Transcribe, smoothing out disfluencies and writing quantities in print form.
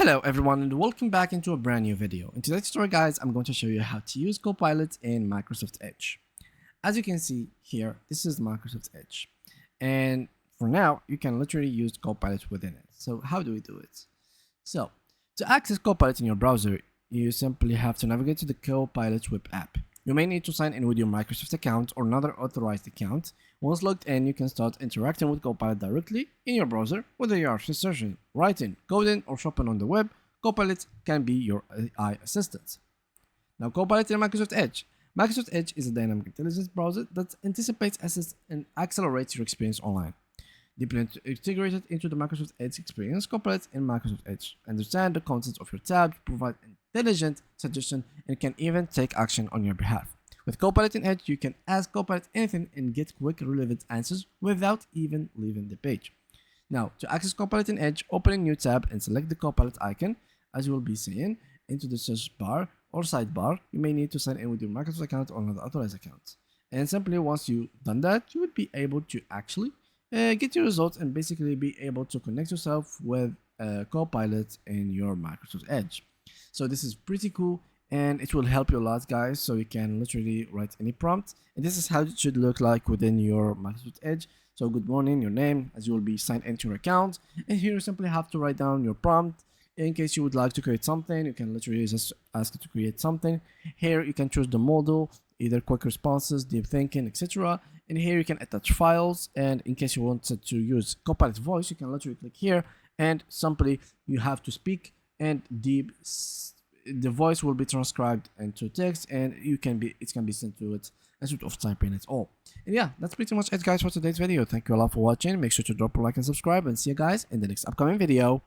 Hello everyone and welcome back into a brand new video. In today's tutorial guys, I'm going to show you how to use Copilot in Microsoft Edge. As you can see here, this is Microsoft Edge. And for now, you can literally use Copilot within it. So how do we do it? So to access Copilot in your browser, you simply have to navigate to the Copilot web app. You may need to sign in with your Microsoft account or another authorized account. Once logged in, you can start interacting with Copilot directly in your browser. Whether you are researching, writing, coding, or shopping on the web, Copilot can be your AI assistant. Now, Copilot in Microsoft Edge. Microsoft Edge is a dynamic intelligence browser that anticipates, assists, and accelerates your experience online. Deeply integrated into the Microsoft Edge experience, Copilot in Microsoft Edge understand the contents of your tab, provide intelligent suggestions, and can even take action on your behalf. With Copilot in Edge, you can ask Copilot anything and get quick, relevant answers without even leaving the page. Now, to access Copilot in Edge, open a new tab and select the Copilot icon, as you will be seeing, into the search bar or sidebar. You may need to sign in with your Microsoft account or another authorized account. And simply once you've done that, you would be able to actually get your results and basically be able to connect yourself with Copilot in your Microsoft Edge. So this is pretty cool and it will help you a lot guys, so you can literally write any prompt, and this is how it should look like within your Microsoft Edge. So good morning, your name, as you will be signed into your account, and here you simply have to write down your prompt. In case you would like to create something, you can literally just ask it to create something. Here you can choose the model, either quick responses, deep thinking, etc. And here you can attach files, and in case you wanted to use Copilot voice, you can literally click here and simply you have to speak, and the voice will be transcribed into text, and it can be sent to it instead of typing it all. And yeah, that's pretty much it guys for today's video. Thank you a lot for watching. Make sure to drop a like and subscribe, and see you guys in the next upcoming video.